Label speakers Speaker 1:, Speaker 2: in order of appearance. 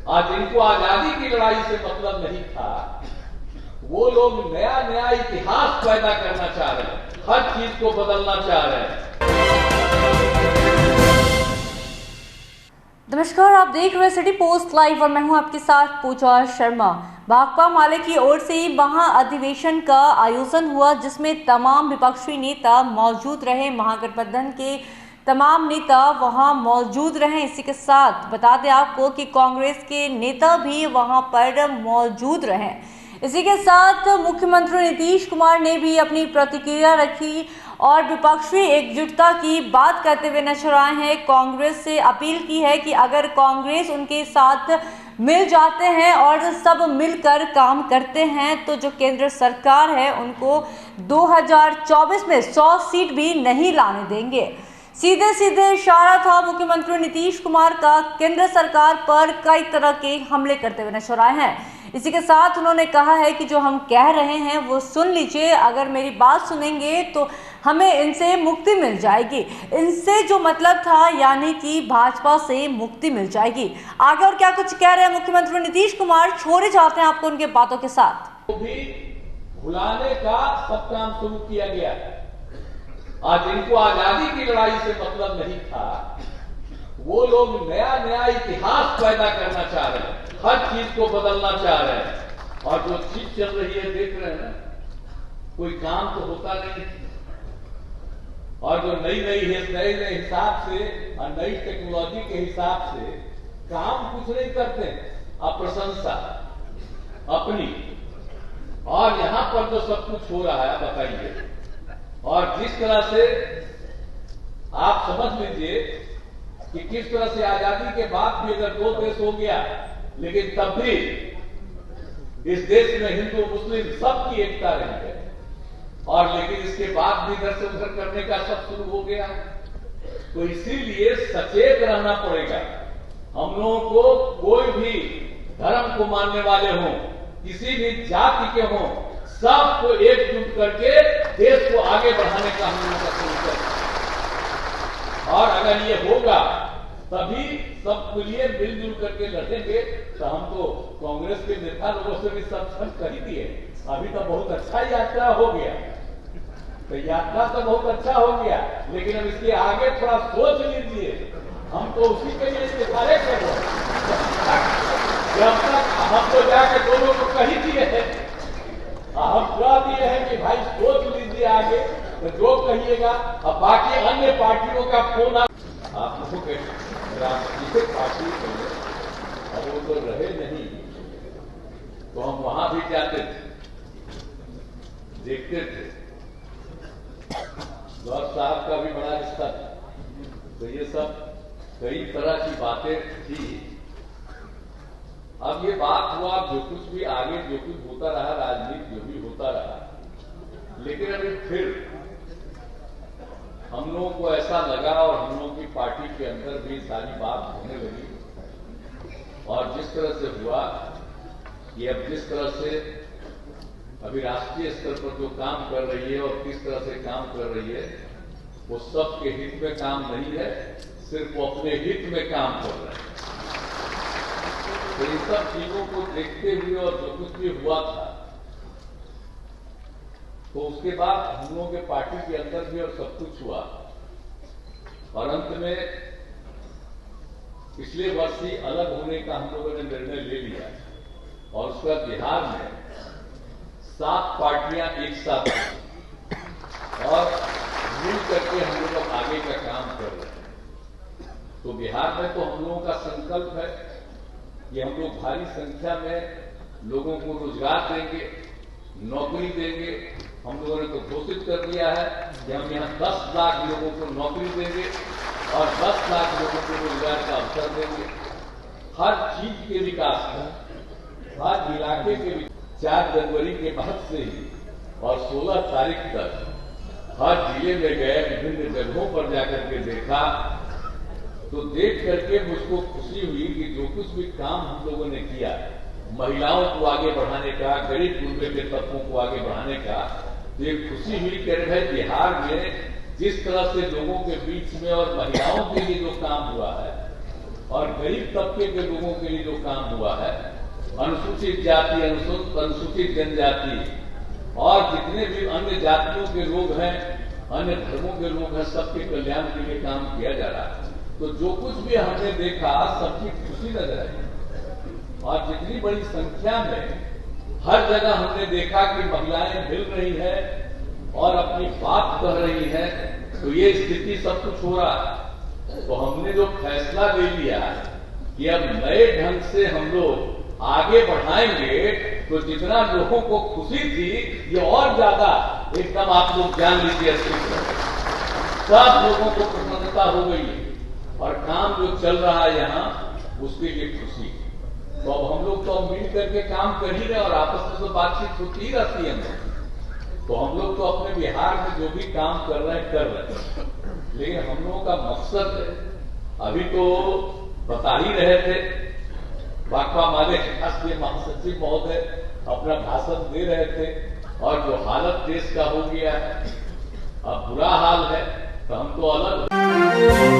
Speaker 1: आज इनको आजादी की लड़ाई से मतलब नहीं था, वो लोग नया नया इतिहास पैदा करना चाह रहे हैं, हर चीज को बदलना चाह रहे हैं।
Speaker 2: नमस्कार, आप देख रहे हैं सिटी पोस्ट लाइव और मैं हूं आपके साथ पूजा शर्मा। भाकपा माले की ओर से महाअधिवेशन का आयोजन हुआ, जिसमें तमाम विपक्षी नेता मौजूद रहे। महागठबंधन के तमाम नेता वहां मौजूद रहे। इसी के साथ बता दें आपको कि कांग्रेस के नेता भी वहां पर मौजूद रहे। इसी के साथ मुख्यमंत्री नीतीश कुमार ने भी अपनी प्रतिक्रिया रखी और विपक्षी एकजुटता की बात करते हुए नजर आए हैं। कांग्रेस से अपील की है कि अगर कांग्रेस उनके साथ मिल जाते हैं और सब मिलकर काम करते हैं तो जो केंद्र सरकार है उनको 2024 में 100 सीट भी नहीं लाने देंगे। सीधे सीधे इशारा था मुख्यमंत्री नीतीश कुमार का केंद्र सरकार पर कई तरह के हमले करते हुए नजर आए हैं। इसी के साथ उन्होंने कहा है कि जो हम कह रहे हैं वो सुन लीजिए, अगर मेरी बात सुनेंगे तो हमें इनसे मुक्ति मिल जाएगी। इनसे जो मतलब था यानी कि भाजपा से मुक्ति मिल जाएगी। आगे और क्या कुछ कह रहे हैं मुख्यमंत्री नीतीश कुमार, छोड़े जाते हैं आपको उनके बातों के साथ।
Speaker 1: तो भी भुलाने का सब काम शुरू किया गया। आज इनको आजादी की लड़ाई से मतलब नहीं था, वो लोग नया नया इतिहास पैदा करना चाह रहे हैं, हर चीज को बदलना चाह रहे हैं। और जो चीज चल रही है देख रहे हैं ना, कोई काम तो होता नहीं। और जो नए हिसाब से और नई टेक्नोलॉजी के हिसाब से काम कुछ नहीं करते, अप्रशंसा अपनी। और यहां पर जो सब कुछ हो रहा है बताइए, और जिस तरह से आप समझ लीजिए कि किस तरह से आजादी के बाद भी अगर दो देश हो गया, लेकिन तब भी इस देश में हिंदू मुस्लिम सबकी एकता रही है। और लेकिन इसके बाद भी इधर से उधर करने का सब शुरू हो गया। तो इसीलिए सचेत रहना पड़ेगा। हम लोगों को, कोई भी धर्म को मानने वाले हों, किसी भी जाति के हों, सबको एकजुट करके देश को आगे बढ़ाने का हम लोगों का शुरू करें। और अगर ये होगा तभी सबके लिए मिलजुल करके लड़ेंगे। तो हम तो कांग्रेस के नेता लोगों से भी सब कर ही दिए। अभी तो बहुत अच्छा यात्रा हो गया, तो यात्रा तो बहुत अच्छा हो गया, लेकिन अब इसके आगे थोड़ा सोच लीजिए। हम तो उसी के लिए इस्तेमाल कर रहे हैं। जब तक हम तो जाकर दोनों को कही दिए हैं, हम कह दिए हैं कि भाई सोच लीजिए आगे, तो जो कहिएगा। अब बाकी अन्य पार्टियों का फोन आप लोगों के राष्ट्रीय पार्टी में, अब वो तो रहे नहीं, तो हम वहां भी जाते थे, देखते थे। गौर साहब का भी बड़ा रिश्ता था, तो ये सब कई तरह की बातें थी। अब ये बात हुआ, जो कुछ भी आगे जो कुछ होता रहा, राजनीति जो भी होता रहा, लेकिन अभी फिर हम लोगों को ऐसा लगा और हम लोगों की पार्टी के अंदर भी सारी बात होने लगी। और जिस तरह से हुआ, ये अब जिस तरह से अभी राष्ट्रीय स्तर पर जो काम कर रही है और किस तरह से काम कर रही है, वो सबके हित में काम नहीं है, सिर्फ वो अपने हित में काम कर रहे हैं। तो इन सब चीजों को देखते हुए और जो कुछ भी हुआ था, तो उसके बाद हम लोगों के पार्टी के अंदर भी और सब कुछ हुआ। और अंत में पिछले वर्ष ही अलग होने का हम लोगों ने निर्णय ले लिया। और उसका बिहार में 7 पार्टियां एक साथ और मिल करके हम लोग आगे का काम कर रहे हैं। तो बिहार में तो हम लोगों का संकल्प है कि हम लोग भारी संख्या में लोगों को रोजगार देंगे, नौकरी देंगे। हम लोगों ने तो घोषित कर दिया है कि हम यहाँ 10 लाख लोगों को नौकरी देंगे और 10 लाख लोगों को रोजगार का अवसर देंगे। हर चीज के विकास का, हर इलाके के 4 जनवरी के बाद से ही और 16 तारीख तक हर जिले में गए, विभिन्न जगहों पर जाकर के देखा, तो देख करके मुझको खुशी हुई कि जो कुछ भी काम हम लोगों ने किया, महिलाओं को आगे बढ़ाने का, गरीब गुरबे के तबकों को आगे बढ़ाने का, ये खुशी हुई कि भाई बिहार में जिस तरह से लोगों के बीच में और महिलाओं के लिए जो काम हुआ है, और गरीब तबके के लोगों के लिए जो काम हुआ है, अनुसूचित जाति, अनुसूचित जनजाति और जितने भी अन्य जातियों के लोग हैं, अन्य धर्मों के लोग हैं, सबके कल्याण के लिए काम किया जा रहा है। तो जो कुछ भी हमने देखा सबकी खुशी नजर आई, और जितनी बड़ी संख्या में हर जगह हमने देखा कि महिलाएं मिल रही है और अपनी बात कह रही है, तो ये स्थिति सब कुछ हो रहा है। तो हमने जो फैसला ले लिया कि अब नए ढंग से हम लोग आगे बढ़ाएंगे, तो जितना लोगों को खुशी थी ये और ज्यादा एकदम आप लोग जान लीजिए, सब लोगों को प्रसन्नता हो गई है और काम जो चल रहा है यहाँ उसके लिए खुशी। तो अब हम लोग तो मिल करके काम कर ही रहे और आपस में तो बातचीत होती ही रहती है हम लोग। तो हम लोग तो अपने बिहार में जो भी काम कर रहे हैं, लेकिन हम लोगों का मकसद है, अभी तो बता ही रहे थे, भाकपा माले राष्ट्रीय महासचिव महोदय अपना भाषण दे रहे थे, और जो हालत देश का हो गया है, अब बुरा हाल है, तो हम तो अलग